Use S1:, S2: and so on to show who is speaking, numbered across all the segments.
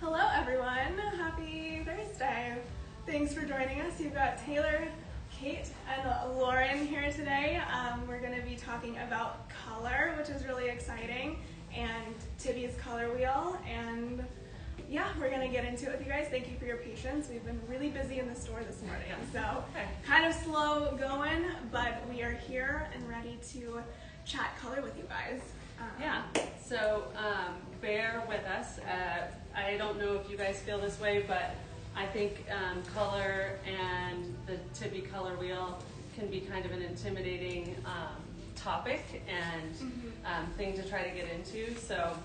S1: Hello everyone, happy Thursday. Thanks for joining us. You've got Taylor, Kate, and Lauren here today. We're going to be talking about color, which is really exciting, and Tibi's color wheel, and yeah, we're going to get into it with you guys. Thank you for your patience. We've been really busy in the store this morning, so kind of slow going, but we are here and ready to chat color with you guys.
S2: So bear with us. I don't know if you guys feel this way, but I think color and the Tibi color wheel can be kind of an intimidating topic and thing to try to get into. So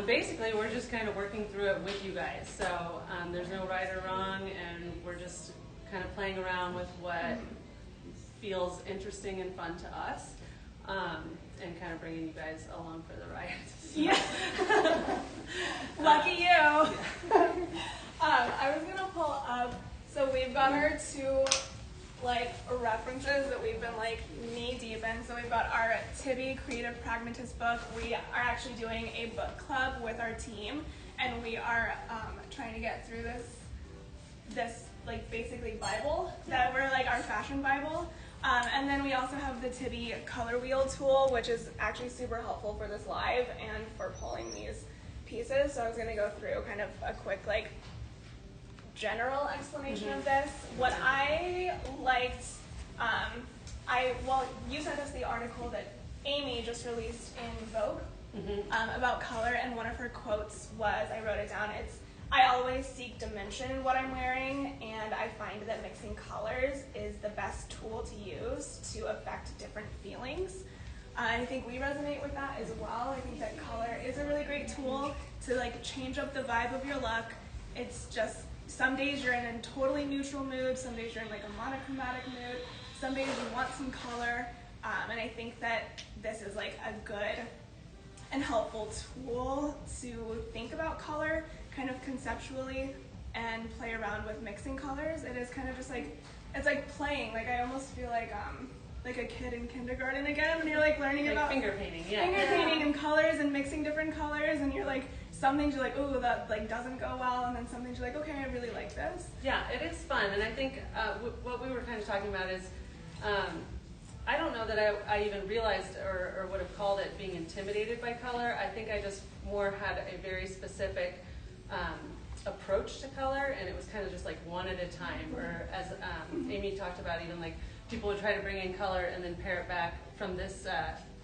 S2: basically we're just kind of working through it with you guys. So there's no right or wrong, and we're just kind of playing around with what feels interesting and fun to us. And kind of bringing you guys along for the ride. So.
S1: Yeah. Lucky you. Yeah. I was gonna pull up. So we've got our two references that we've been knee deep in. So we've got our Tibi Creative Pragmatist book. We are actually doing a book club with our team, and we are trying to get through this basically Bible that we're our fashion Bible. And then we also have the Tibi color wheel tool, which is actually super helpful for this live and for pulling these pieces. So I was going to go through kind of a quick general explanation of this. What I liked, you sent us the article that Amy just released in Vogue about color, and one of her quotes was, I wrote it down, I always seek dimension in what I'm wearing, and I find that mixing colors is the best tool to use to affect different feelings. I think we resonate with that as well. I think that color is a really great tool to change up the vibe of your look. It's just, some days you're in a totally neutral mood, some days you're in a monochromatic mood, some days you want some color, and I think that this is a good and helpful tool to think about color kind of conceptually and play around with mixing colors. It is kind of just it's playing. I almost feel like a kid in kindergarten again, when you're learning about
S2: finger painting,
S1: painting and colors and mixing different colors, and you're some things you're ooh, that doesn't go well, and then some things you're okay, I really like this.
S2: Yeah, it is fun, and I think what we were kind of talking about is I don't know that I even realized or would have called it being intimidated by color. I think I just more had a very specific approach to color, and it was kind of just one at a time. Or as Amy talked about, even people would try to bring in color and then pair it back from this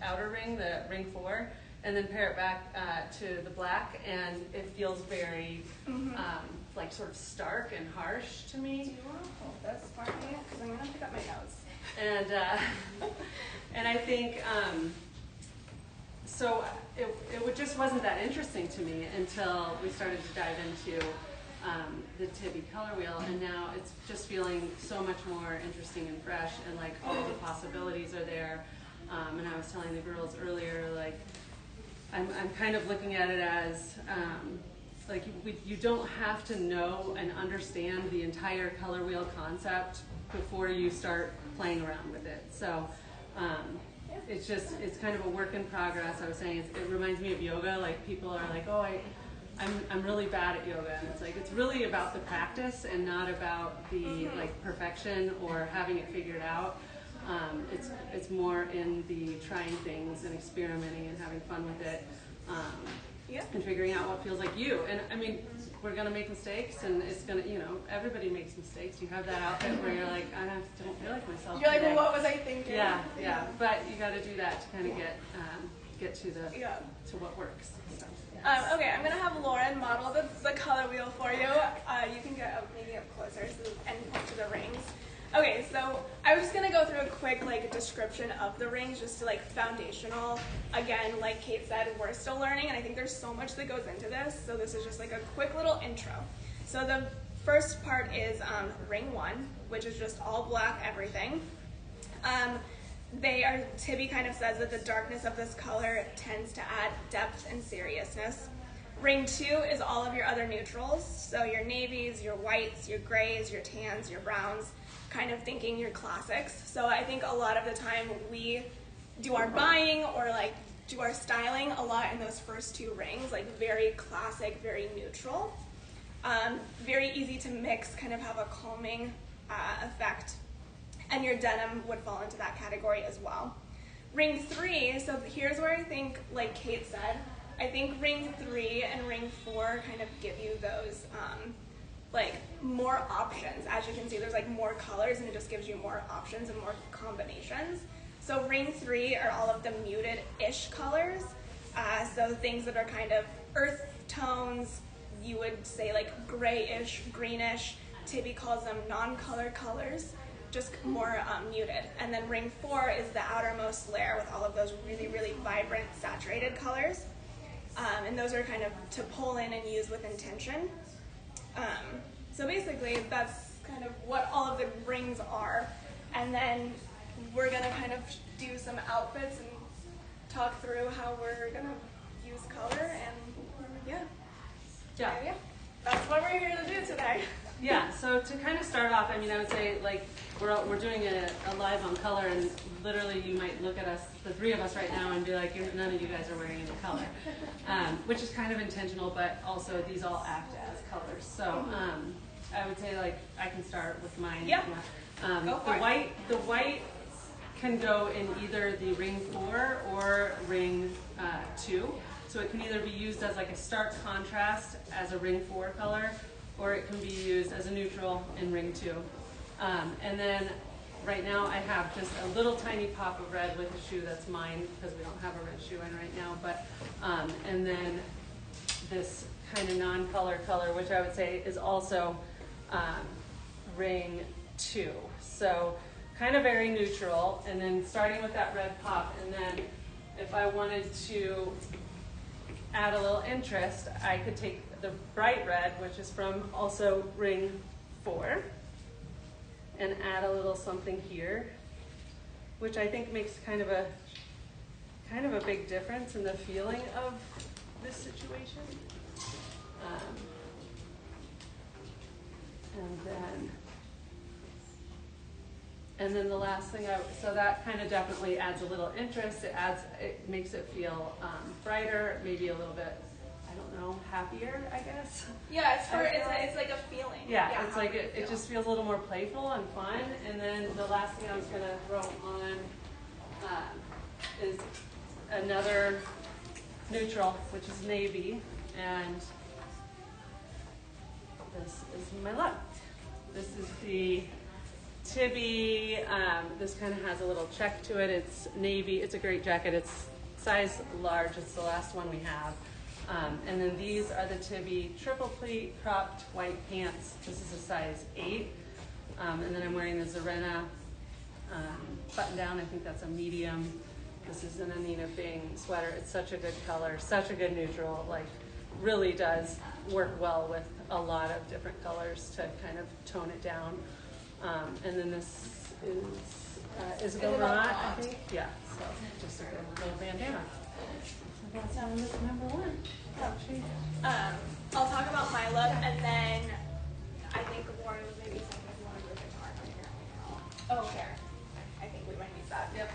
S2: outer ring, the ring 4, and then pair it back to the black, and it feels very sort of stark and harsh to me.
S1: Do you want to hold this for me? Because I'm going to pick up my notes.
S2: And I think so it just wasn't that interesting to me until we started to dive into the Tibi color wheel, and now it's just feeling so much more interesting and fresh, and all the possibilities are there. And I was telling the girls earlier, I'm kind of looking at it as you don't have to know and understand the entire color wheel concept before you start playing around with it. So it's kind of a work in progress. I was saying it reminds me of yoga. People are oh, I'm really bad at yoga, and it's really about the practice and not about the perfection or having it figured out. It's more in the trying things and experimenting and having fun with it. And figuring out what feels like you. And I mean, we're gonna make mistakes, and it's gonna, everybody makes mistakes. You have that outfit where you're I don't feel like myself.
S1: You're
S2: today.
S1: well, what was I thinking?
S2: Yeah. But you got to do that to kind of get to to what works. So, yes.
S1: Okay, I'm gonna have Lauren model the color wheel for you. You can get maybe up closer and point to the rings. Okay, so I was just going to go through a quick description of the rings, just to foundational. Again, like Kate said, we're still learning, and I think there's so much that goes into this, so this is just a quick little intro. So the first part is ring 1, which is just all black everything. Tibi kind of says that the darkness of this color tends to add depth and seriousness. Ring 2 is all of your other neutrals, so your navies, your whites, your grays, your tans, your browns, kind of thinking your classics. So I think a lot of the time we do our buying or do our styling a lot in those first two rings, like very classic, very neutral. Very easy to mix, kind of have a calming effect. And your denim would fall into that category as well. Ring 3, so here's where I think, like Kate said, I think ring 3 and ring 4 kind of give you those like more options. As you can see, there's like more colors and it just gives you more options and more combinations. So ring 3 are all of the muted-ish colors. So things that are kind of earth tones, you would say like grayish, greenish. Tibi calls them non-color colors, just more muted. And then ring 4 is the outermost layer with all of those really, really vibrant, saturated colors. And those are kind of to pull in and use with intention. So basically, that's kind of what all of the rings are. And then we're gonna kind of do some outfits and talk through how we're gonna use color and yeah. That's what we're here to do today.
S2: Yeah, so to kind of start off, I mean, I would say like we're doing a live on color, and literally you might look at us, the three of us right now, and be like, none of you guys are wearing any color, which is kind of intentional, but also these all act as colors. So I would say like I can start with mine.
S1: Yeah.
S2: The white can go in either the ring 4 or ring 2. So it can either be used as like a stark contrast as a ring 4 color, or it can be used as a neutral in ring 2. And then right now I have just a little tiny pop of red with a shoe that's mine, because we don't have a red shoe in right now. But and then this kind of non-color color, which I would say is also ring 2. So kind of very neutral, and then starting with that red pop, and then if I wanted to add a little interest, I could take the bright red, which is from also ring 4, and add a little something here, which I think makes kind of a big difference in the feeling of this situation. And then the last thing, so that kind of definitely adds a little interest. It makes it feel brighter, maybe a little bit, I don't know, happier, I guess.
S1: Yeah, it's like a feeling.
S2: Yeah, it's like it just feels a little more playful and fun. And then the last thing I was gonna throw on is another neutral, which is navy, and this is my look. This is the Tibi. This kind of has a little check to it. It's navy. It's a great jacket. It's size large. It's the last one we have. And then these are the Tibi triple pleat cropped white pants. This is a size 8. And then I'm wearing the Zarena button down. I think that's a medium. This is an Anina Bing sweater. It's such a good color, such a good neutral. Like, really does work well with a lot of different colors to kind of tone it down. And then this is Isabel Rot, I think. Yeah, so just a good little bandana. So that's number 1.
S1: I'll talk about my look, and then I think Lauren was maybe saying if you want to do a guitar right here. Oh, there. I think we might need that.
S2: Yep.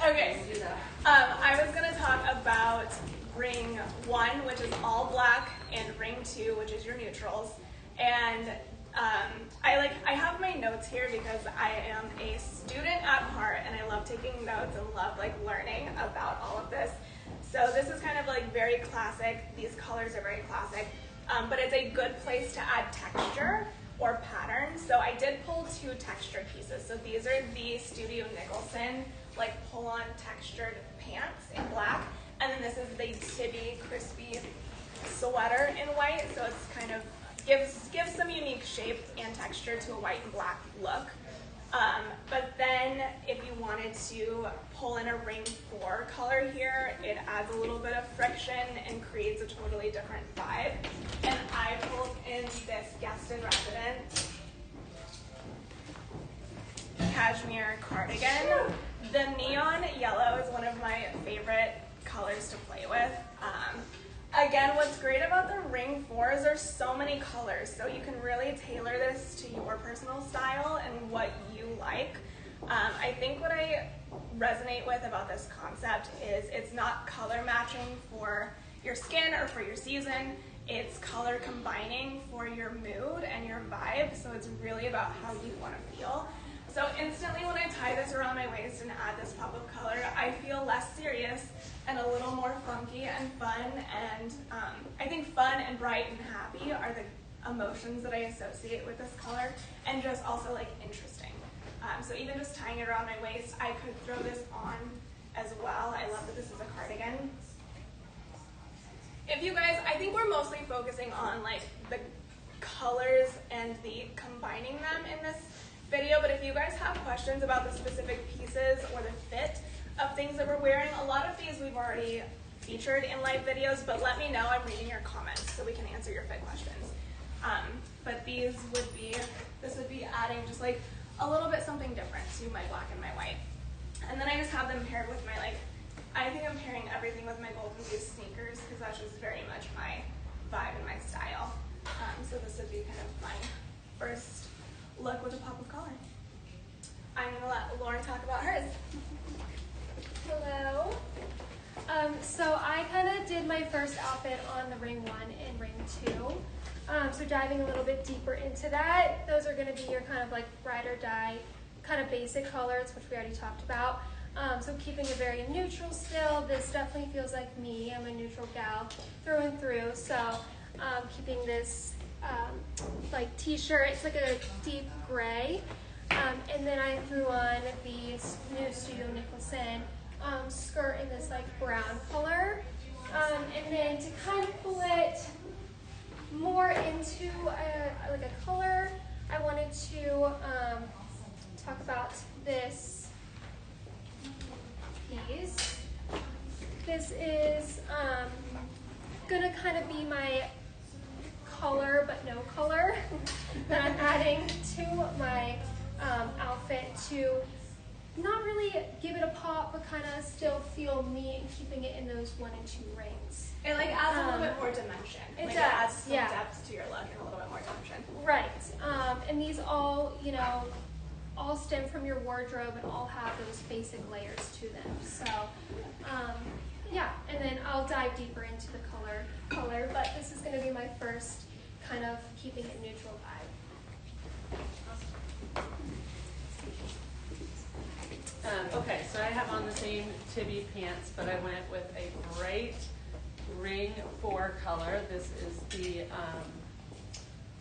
S1: Okay.
S2: We'll do that.
S1: I was going to talk about ring 1, which is all black, and ring 2, which is your neutrals. And I have my notes here because I am a student at heart, and I love taking notes and love like learning about all of this. So this is kind of like very classic. These colors are very classic, but it's a good place to add texture or pattern. So I did pull 2 textured pieces. So these are the Studio Nicholson like pull-on textured pants in black, and then this is the Tibi crispy sweater in white. So it's kind of gives some unique shape and texture to a white and black look. But then if you wanted to pull in a ring 4 color here, it adds a little bit of friction and creates a totally different vibe. And I pulled in this guest in residence cashmere cardigan. The neon yellow is one of my favorite colors to play with. Again, what's great about the ring 4s, there's so many colors, so you can really tailor this to your personal style and what you like. I think what I resonate with about this concept is it's not color matching for your skin or for your season. It's color combining for your mood and your vibe, so it's really about how you want to feel. So instantly when I tie this around my waist and add this pop of color, I feel less serious and a little more funky and fun, and I think fun and bright and happy are the emotions that I associate with this color, and just also like interesting. So even just tying it around my waist, I could throw this on as well. I love that this is a cardigan. If you guys, I think we're mostly focusing on like the colors and the combining them in this video, but if you guys have questions about the specific pieces or the fit of things that we're wearing, a lot of these we've already featured in live videos, but let me know. I'm reading your comments so we can answer your fit questions. But this would be adding just like a little bit something different to my black and my white. And then I just have them paired with my I think I'm pairing everything with my Golden Goose sneakers because that's just very much my vibe and my style. So this would be kind of my first look with a pop of color. I'm gonna let Lauren talk about hers.
S3: Hello. So I kind of did my first outfit on the ring 1 and ring 2. So diving a little bit deeper into that, those are going to be your kind of like ride or die, kind of basic colors, which we already talked about. So keeping it very neutral still. This definitely feels like me. I'm a neutral gal through and through. So keeping this like t-shirt, it's like a deep gray. And then I threw on the new Studio Nicholson skirt in this like brown color. And then to kind of pull it more into like a color, I wanted to talk about this piece. This is gonna kind of be my color but no color that I'm adding to my outfit to not really give it a pop, but kind of still feel me and keeping it in those 1 and 2 rings.
S1: It like adds a little bit more dimension.
S3: It
S1: like
S3: does,
S1: it adds some
S3: yeah.
S1: depth to your look and a little bit more dimension.
S3: Right. And these all, all stem from your wardrobe and all have those basic layers to them. So, yeah. And then I'll dive deeper into the color, but this is going to be my first kind of keeping it neutral vibe.
S2: Okay, so I have on the same Tibi pants, but I went with a bright ring 4 color. This is the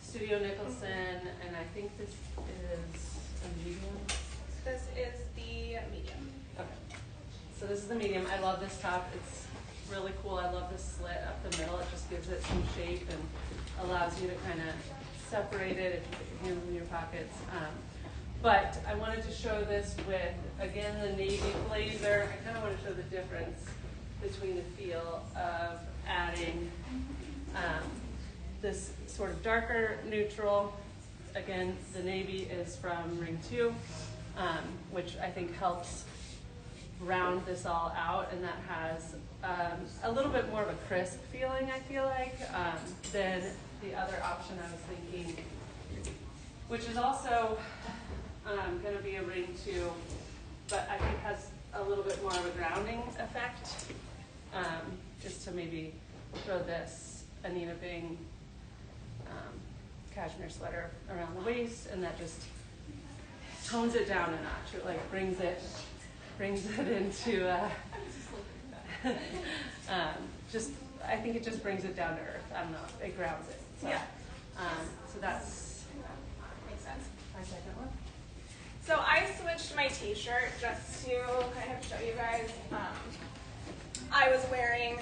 S2: Studio Nicholson, and I think this is a medium.
S1: This is the medium.
S2: Okay, so this is the medium. I love this top. It's really cool. I love this slit up the middle. It just gives it some shape and allows you to kind of separate it if you put your hands in your pockets. But I wanted to show this with, again, the navy blazer. I kind of want to show the difference between the feel of adding this sort of darker neutral. Again, the navy is from ring 2, which I think helps round this all out, and that has a little bit more of a crisp feeling, I feel like, than the other option I was thinking, which is also going to be a ring 2, but I think has a little bit more of a grounding effect, just to maybe throw this Anita Bing cashmere sweater around the waist, and that just tones it down a notch. It like brings it into just, I think it just brings it down to earth. I don't know, it grounds it. So,
S1: Yeah.
S2: So that's
S1: Makes sense.
S2: my second one.
S1: So I switched my t-shirt just to kind of show you guys. I was wearing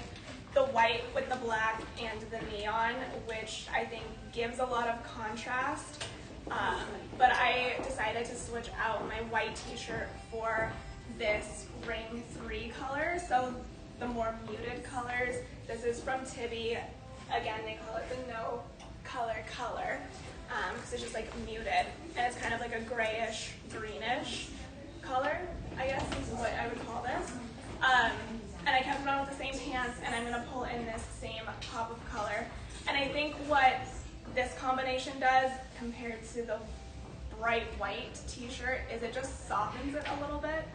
S1: the white with the black and the neon, which I think gives a lot of contrast. But I decided to switch out my white t-shirt for this ring 3 color. So the more muted colors. This is from Tibi. Again, they call it the no color because it's just like muted, and it's kind of like a grayish, greenish color, I guess is what I would call this. And I kept it on with the same pants, and I'm gonna pull in this same pop of color. And I think what this combination does compared to the bright white t-shirt is it just softens it a little bit.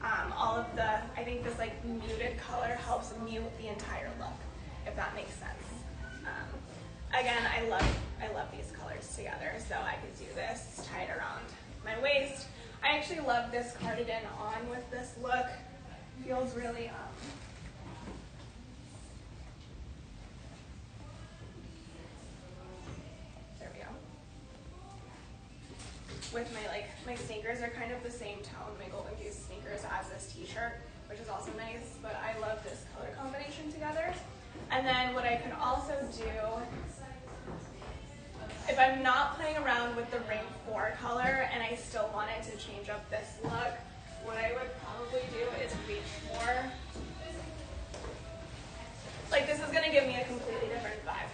S1: all of the, I think this like muted color helps mute the entire look, if that makes sense. Again, I love these colors together, so I could do this tied around my waist. I actually love this cardigan on with this look. Feels really, there we go. With my sneakers are kind of the same tone, my Golden Goose sneakers as this t-shirt, which is also nice, but I love this color combination together. And then what I could also do, if I'm not playing around with the ring 4 color and I still wanted to change up this look, what I would probably do is reach for, like this is gonna give me a completely different vibe,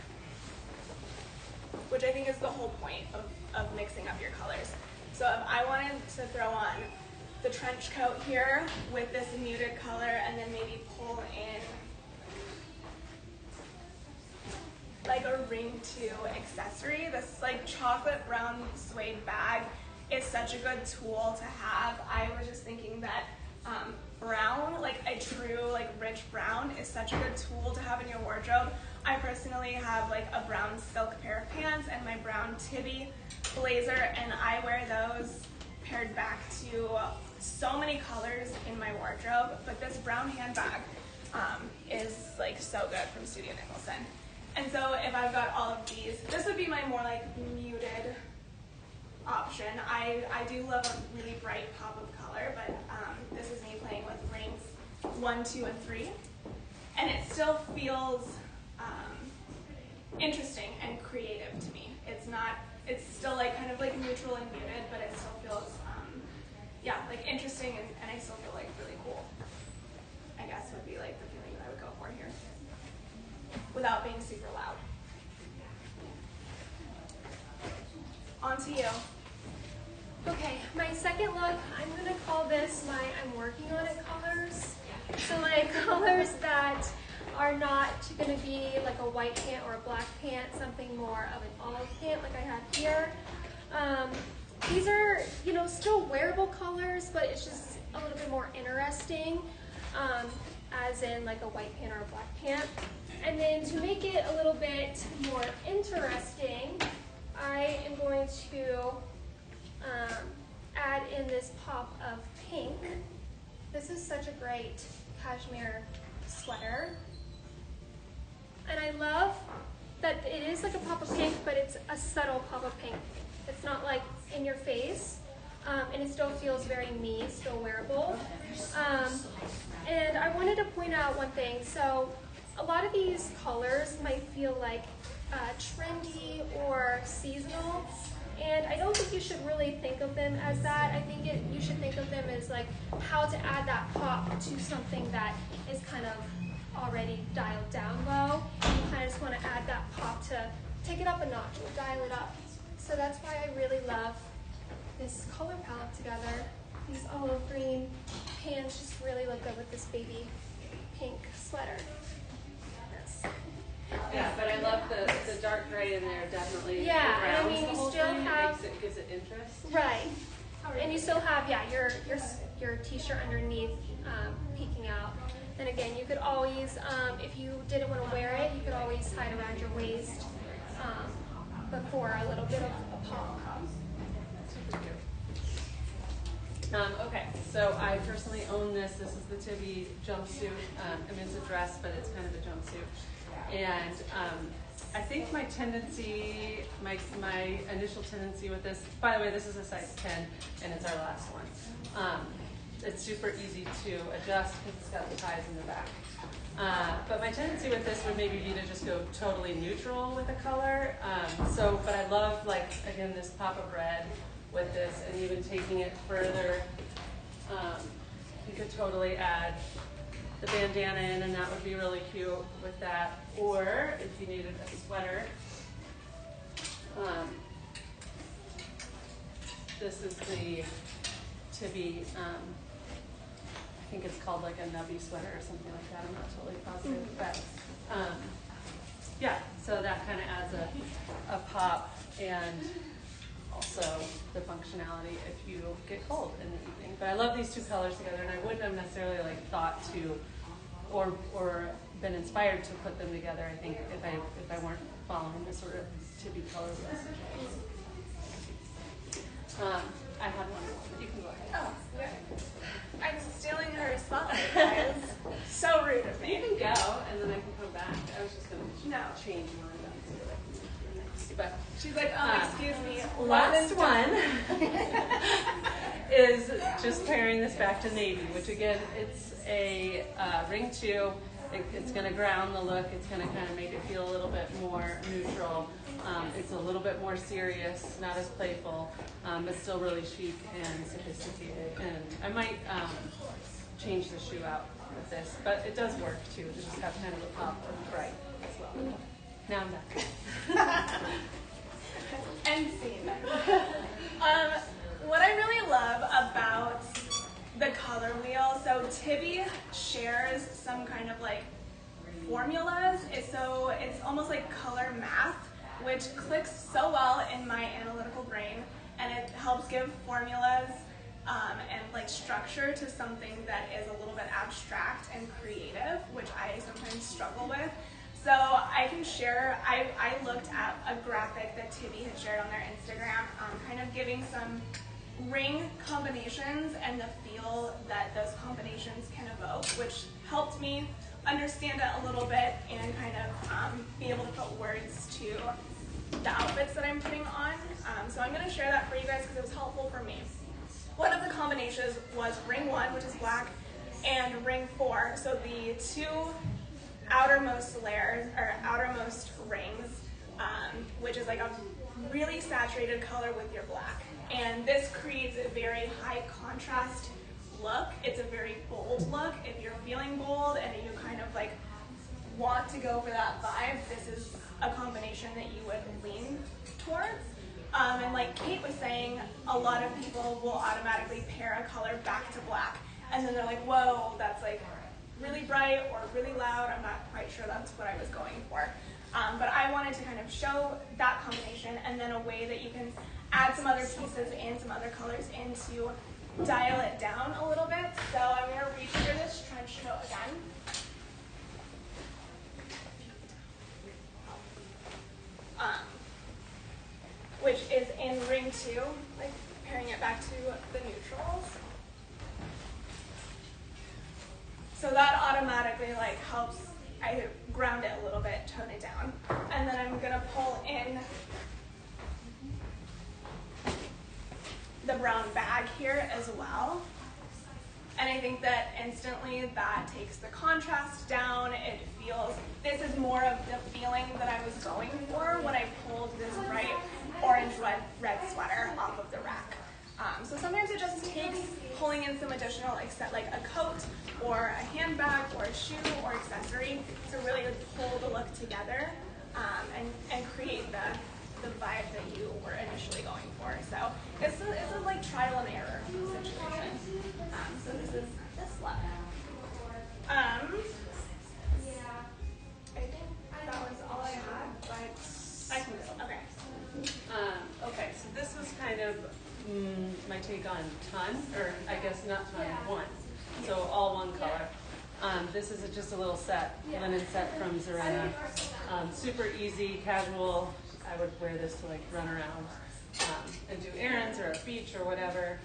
S1: which I think is the whole point of mixing up your colors. So if I wanted to throw on the trench coat here with this muted color and then maybe pull in like a ring 2 accessory, this like chocolate brown suede bag is such a good tool to have. I was just thinking that brown, like a true like rich brown, is such a good tool to have in your wardrobe. I personally have like a brown silk pair of pants and my brown Tibi blazer, and I wear those paired back to so many colors in my wardrobe, but this brown handbag is like so good from Studio Nicholson. And so if I've got all of these, this would be my more like muted option. I do love a really bright pop of color, but this is me playing with rings 1, 2, and 3. And it still feels interesting and creative to me. It's still like kind of like neutral and muted, but it still feels, yeah, like interesting and I still feel like really cool, I guess would be like the feeling that I would go for here, without being super loud. On to you.
S3: Okay, my second look, I'm gonna call this my I'm working on it colors. So like colors that are not gonna be like a white pant or a black pant, something more of an olive pant like I have here. These are, you know, still wearable colors, but it's just a little bit more interesting, as in like a white pant or a black pant. And then to make it a little bit more interesting, I am going to add in this pop of pink. This is such a great cashmere sweater. And I love that it is like a pop of pink, but it's a subtle pop of pink. It's not like in your face, and it still feels very me, still wearable. And I wanted to point out one thing. So a lot of these colors might feel like trendy or seasonal, and I don't think you should really think of them as that. I think you should think of them as like how to add that pop to something that is kind of already dialed down low. And you kind of just want to add that pop to take it up a notch or dial it up. So that's why I really love this color palette together. These olive green pants just really look good with this baby pink sweater.
S2: Yeah, but I love the dark gray in there, definitely.
S3: Yeah,
S2: the
S3: and I
S2: browns,
S3: mean,
S2: the
S3: you
S2: whole
S3: still
S2: thing,
S3: have-
S2: it gives it interest.
S3: Right. And you still have, yeah, your t-shirt underneath peeking out. And again, you could always, if you didn't want to wear it, you could always tie it around your waist, but for a little bit of a pop.
S2: Okay, so I personally own this. This is the Tibi jumpsuit. I mean, it's a dress, but it's kind of a jumpsuit. And I think my tendency, my initial tendency with this, by the way, this is a size 10, and it's our last one. It's super easy to adjust because it's got the ties in the back. But my tendency with this would maybe be to just go totally neutral with a color. But I love, like, again, this pop of red with this, and even taking it further, you could totally add the bandana in, and that would be really cute with that. Or if you needed a sweater, this is the Tibi, I think it's called like a nubby sweater or something like that. I'm not totally positive, but yeah, so that kind of adds a pop, and also the functionality if you get cold in the evening. But I love these two colors together, and I wouldn't have necessarily like thought to, or been inspired to put them together. I think if I weren't following this sort of Tibi color list. I had one more, but you can go ahead.
S1: Oh, yeah. I'm stealing her spotlight, guys. So rude of me.
S2: You can go, and then I can come back. I was just going to change mine up so that I can do next. But
S1: she's like, excuse me.
S2: Last one is just pairing this back to navy, which again, it's a ring 2. It's going to ground the look. It's going to kind of make it feel a little bit more neutral. It's a little bit more serious, not as playful, but still really chic and sophisticated. And I might change the shoe out with this, but it does work too. To just have kind of a pop of bright as well. Now I'm done.
S1: End scene. What I really love about the color wheel, so Tibi shares some kind of like formulas. So it's almost like color math, which clicks so well in my analytical brain, and it helps give formulas and like structure to something that is a little bit abstract and creative, which I sometimes struggle with. So I can share, I looked at a graphic that Tibi had shared on their Instagram, kind of giving some ring combinations and the feel that those combinations can evoke, which helped me understand it a little bit and kind of be able to put words to the outfits that I'm putting on. So I'm going to share that for you guys because it was helpful for me. One of the combinations was ring 1, which is black, and ring 4. So the two outermost layers, or outermost rings, which is like a really saturated color with your black. And this creates a very high contrast look. It's a very bold look. If you're feeling bold and you kind of like want to go for that vibe, this is a combination that you would lean towards. And like Kate was saying, a lot of people will automatically pair a color back to black. And then they're like, whoa, that's like really bright or really loud. I'm not quite sure that's what I was going for. But I wanted to kind of show that combination and then a way that you can add some other pieces and some other colors in to dial it down a little bit. So I'm going to reach for this trench coat again. Which is in ring 2, like pairing it back to the neutrals. So that automatically like helps I ground it a little bit, tone it down. And then I'm gonna pull in the brown bag here as well. And I think that instantly that takes the contrast down. It feels, this is more of the feeling that I was going for when I pulled this bright orange red sweater off of the rack. So sometimes it just takes pulling in some additional, like a coat or a handbag or a shoe or accessory to really pull the look together and create the vibe that you were initially going for. So it's a like trial and error situation. So this is this look. I think that was all I had, but I can go. Okay.
S2: Okay, so this was kind of my take on ton, or I guess not ton, one. So all one color. This is just a little set, linen set from Zarena. Super easy, casual. I would wear this to like run around and do errands or a beach or whatever.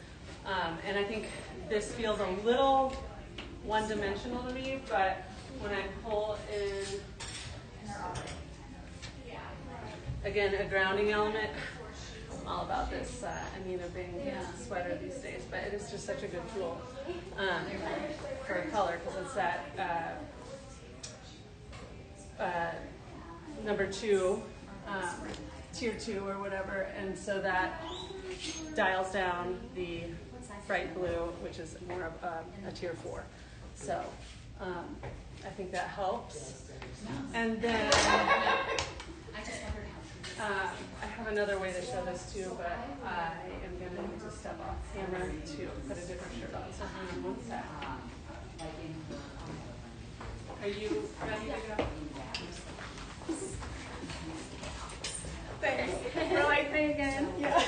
S2: And I think this feels a little one-dimensional to me, but when I pull in, again, a grounding element, I'm all about this Amina Bing sweater these days, but it is just such a good tool for a color because it's that number 2, tier 2 or whatever, and so that dials down the bright blue, which is more of a tier 4. So I think that helps. And then I have another way to show this too, but I am going to need to step off camera to put a different shirt on. So hang on one sec. Are you ready to go?
S1: Thanks. We're like, again. Yeah.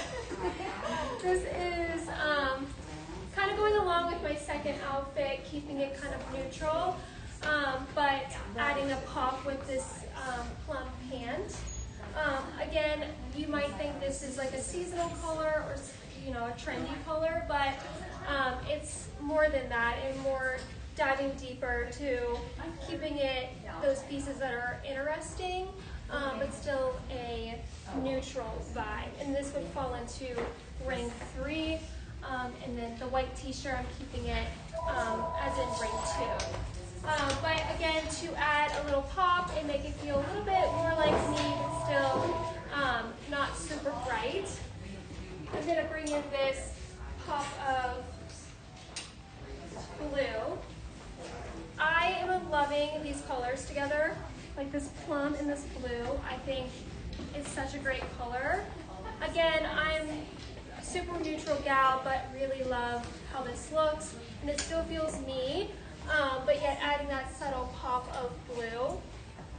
S3: second outfit, keeping it kind of neutral, but adding a pop with this plum pant. Again, you might think this is like a seasonal color or a trendy color, but it's more than that and more diving deeper to keeping it those pieces that are interesting, but still a neutral vibe. And this would fall into ring 3, and then the white t-shirt, I'm keeping it as in ring 2. But again, to add a little pop and make it feel a little bit more like me, but still not super bright, I'm going to bring in this pop of blue. I am loving these colors together, like this plum and this blue. I think it's such a great color. Again, I'm a super neutral gal, but really love how this looks, and it still feels me, but yet adding that subtle pop of blue.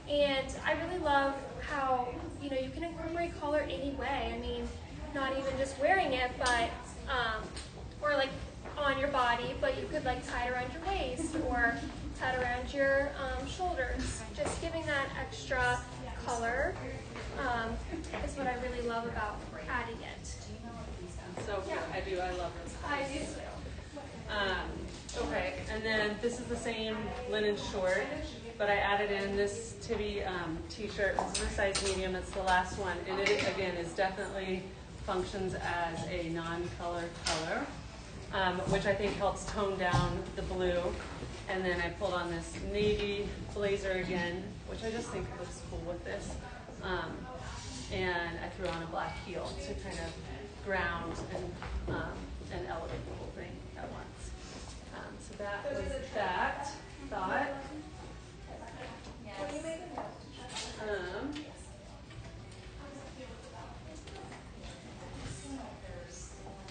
S3: And I really love how, you can incorporate color any way. I mean, not even just wearing it, but, or like on your body, but you could like tie it around your waist or tie it around your shoulders. Just giving that extra color is what I really love about adding it.
S2: So yeah, I do. I love this.
S3: I do too.
S2: Okay, and then this is the same linen short, but I added in this Tibi t-shirt. This is a size medium. It's the last one, and it again is definitely functions as a non-color color, which I think helps tone down the blue. And then I pulled on this navy blazer again, which I just think looks cool with this. And I threw on a black heel to kind of ground and elevate the whole thing at once. So that was that thought.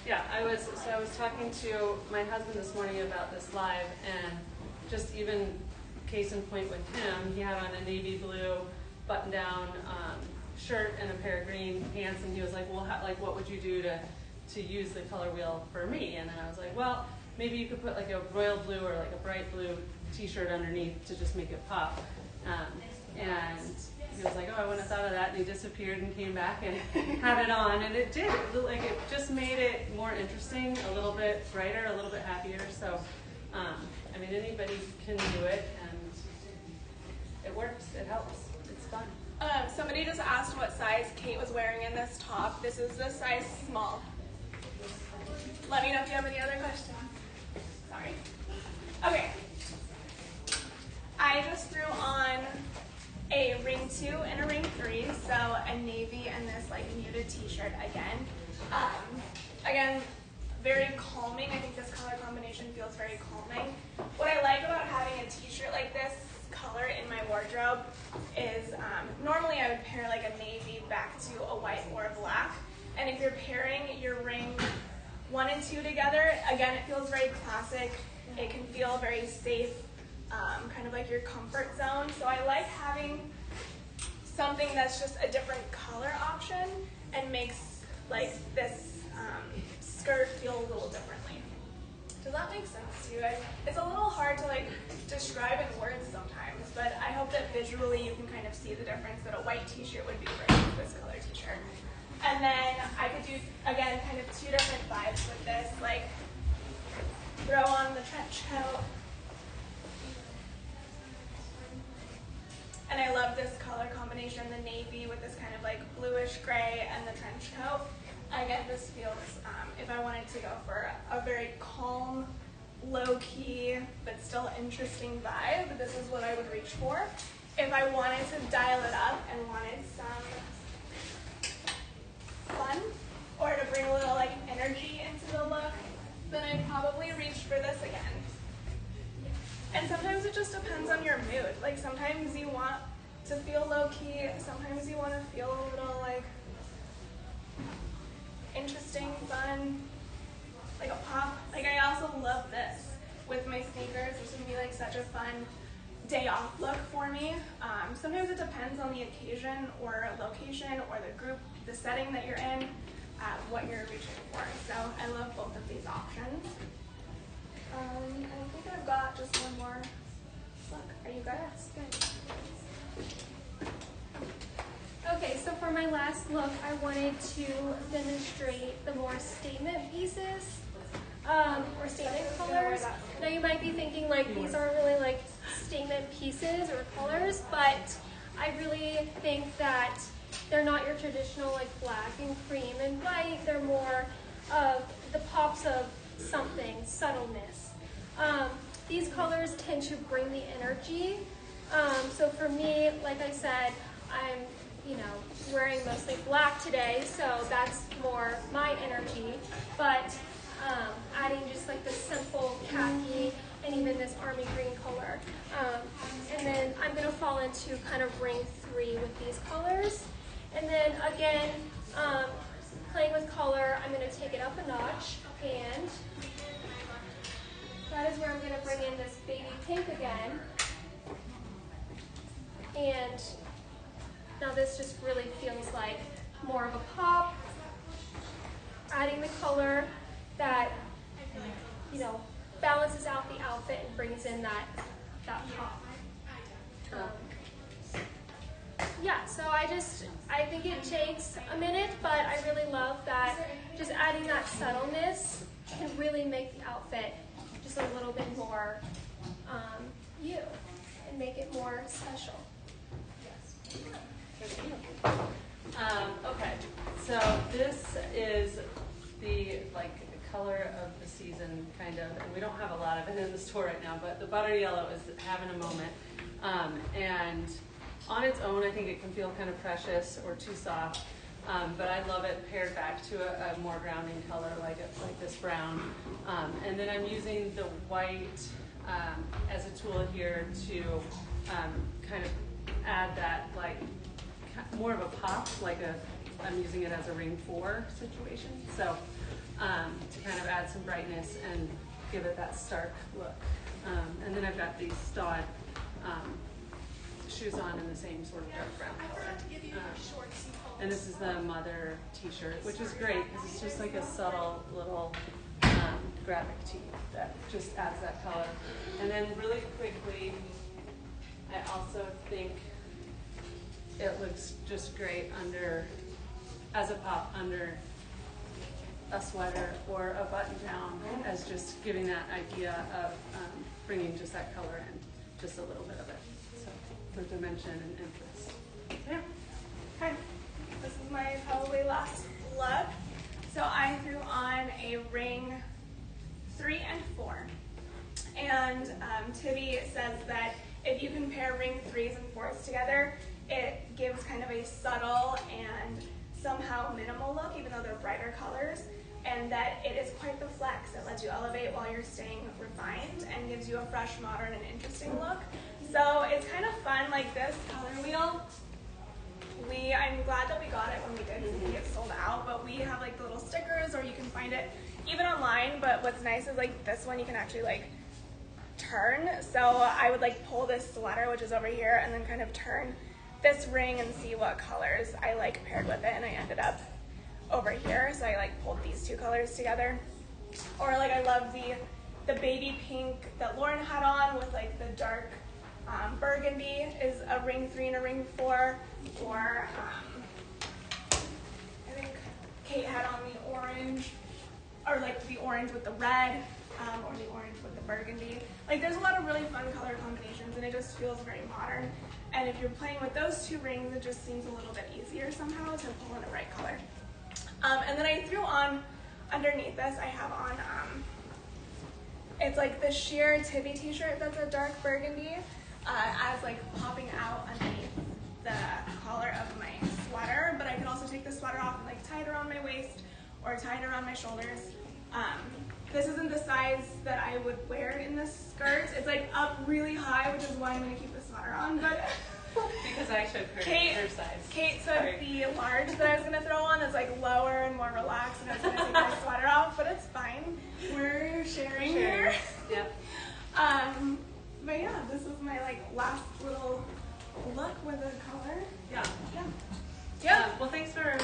S2: Yeah, I was talking to my husband this morning about this live, and just even case in point with him, he had on a navy blue button-down shirt and a pair of green pants, and he was like, well, what would you do to use the color wheel for me? And then I was like, well, maybe you could put like a royal blue or like a bright blue t-shirt underneath to just make it pop. And he was like, oh, I wouldn't have thought of that, and he disappeared and came back and had it on, and it did. It just made it more interesting, a little bit brighter, a little bit happier. So, I mean, anybody can do it, and it works. It helps. It's fun.
S1: Somebody just asked what size Kate was wearing in this top. This is the size small. Let me know if you have any other questions. Sorry. Okay. I just threw on a ring 2 and a ring 3, so a navy and this like muted t-shirt again. Again, very calming. I think this color combination feels very calming. What I like about having a t-shirt like this color in my wardrobe is normally I would pair like a navy back to a white or a black, and if you're pairing your ring 1 and 2 together, again, it feels very classic. It can feel very safe, kind of like your comfort zone. So I like having something that's just a different color option and makes like this skirt feel a little differently. Does that make sense to you guys? It's a little hard to like describe in words sometimes, but I hope that visually you can kind of see the difference that a white t-shirt would be versus this color t-shirt. And then I could do, again, kind of 2 different vibes with this, like throw on the trench coat. And I love this color combination, the navy with this kind of like bluish gray and the trench coat. Again, this feels, if I wanted to go for a very calm, low-key, but still interesting vibe, this is what I would reach for. If I wanted to dial it up and wanted some fun, or to bring a little like energy into the look, then I'd probably reach for this again. And sometimes it just depends on your mood. Like sometimes you want to feel low-key, sometimes you want to feel a little like interesting, fun, like a pop. Like I also love this with my sneakers. This would be like such a fun day off look for me. Sometimes it depends on the occasion or location or the group, the setting that you're in, what you're reaching for. So I love both of these options. I think I've got just one more look. Are you good?
S3: Yes, good. Okay, so for my last look, I wanted to demonstrate the more statement pieces, or statement colors. Now you might be thinking like these aren't really like statement pieces or colors, but I really think that they're not your traditional like black and cream and white. They're more of the pops of something, subtleness. These colors tend to bring the energy. So for me, like I said, I'm wearing mostly black today, so that's more my energy. But adding just like the simple khaki and even this army green color. And then I'm going to fall into kind of ring 3 with these colors. And then again, playing with color, I'm going to take it up a notch, and that is where I'm going to bring in this baby pink again. And now this just really feels like more of a pop, adding the color that, balances out the outfit and brings in that pop. Yeah, so I think it takes a minute, but I really love that just adding that subtleness can really make the outfit just a little bit more you and make it more special.
S2: Okay, so this is the color of the season, kind of, and we don't have a lot of it in the store right now, but the butter yellow is having a moment. And on its own, I think it can feel kind of precious or too soft, but I love it paired back to a more grounding color like this brown. And then I'm using the white as a tool here to kind of add that more of a pop, I'm using it as a ring 4 situation. So to kind of add some brightness and give it that stark look. And then I've got these Stod shoes on in the same sort of dark brown color. And this is the Mother t-shirt, which is great because it's just like a subtle little graphic tee that just adds that color. And then really quickly, I also think it looks just great as a pop under a sweater or a button down, as just giving that idea of bringing just that color in, just a little bit of it. So for dimension and interest.
S1: Yeah. Okay. This is my probably last look. So I threw on a ring 3 and 4. And Tibi says that if you can pair ring 3s and 4s together, it gives kind of a subtle and somehow minimal look, even though they're brighter colors, and that it is quite the flex. It lets you elevate while you're staying refined and gives you a fresh, modern, and interesting look. So it's kind of fun, like this color wheel. I'm glad that we got it when we did, because it sold out, but we have like the little stickers, or you can find it even online. But what's nice is like this one you can actually turn. So I would pull this sweater, which is over here, and then kind of turn this ring and see what colors I paired with it, and I ended up over here. So I pulled these two colors together. Or I love the baby pink that Lauryn had on with the dark burgundy is a ring 3 and a ring 4. Or I think Kate had on the orange, or the orange with the red, or the orange with the burgundy. There's a lot of really fun color combinations, and it just feels very modern. And if you're playing with those two rings, it just seems a little bit easier somehow to pull in the right color. And then I threw on, underneath this, I have on, it's the sheer Tibi t-shirt that's a dark burgundy, as popping out underneath the collar of my sweater. But I could also take the sweater off and tie it around my waist or tie it around my shoulders. This isn't the size that I would wear in this skirt. It's up really high, which is why I'm going to keep the sweater on. But
S2: because I showed her size.
S1: Kate said the large that I was going to throw on is lower and more relaxed, and I was going to take my sweater off, but it's fine. We're sharing here.
S2: Yep.
S1: But yeah, this is my last little look with the color.
S2: Yeah.
S1: Yeah.
S2: Well, thanks for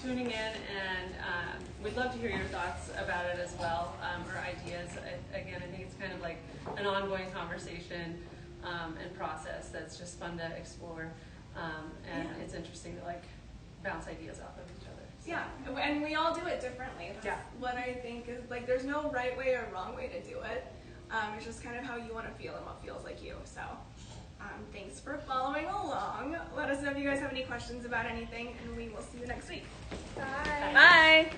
S2: tuning in, and we'd love to hear your thoughts about it as well, or ideas. Again, I think it's kind of like an ongoing conversation and process that's just fun to explore, and it's interesting to like bounce ideas off of each other. So.
S1: Yeah, and we all do it differently. That's what I think is like there's no right way or wrong way to do it. It's just kind of how you want to feel and what feels like you. So thanks for following along. Let us know if you guys have any questions about anything, and we will see you next week.
S3: Bye.
S1: Bye.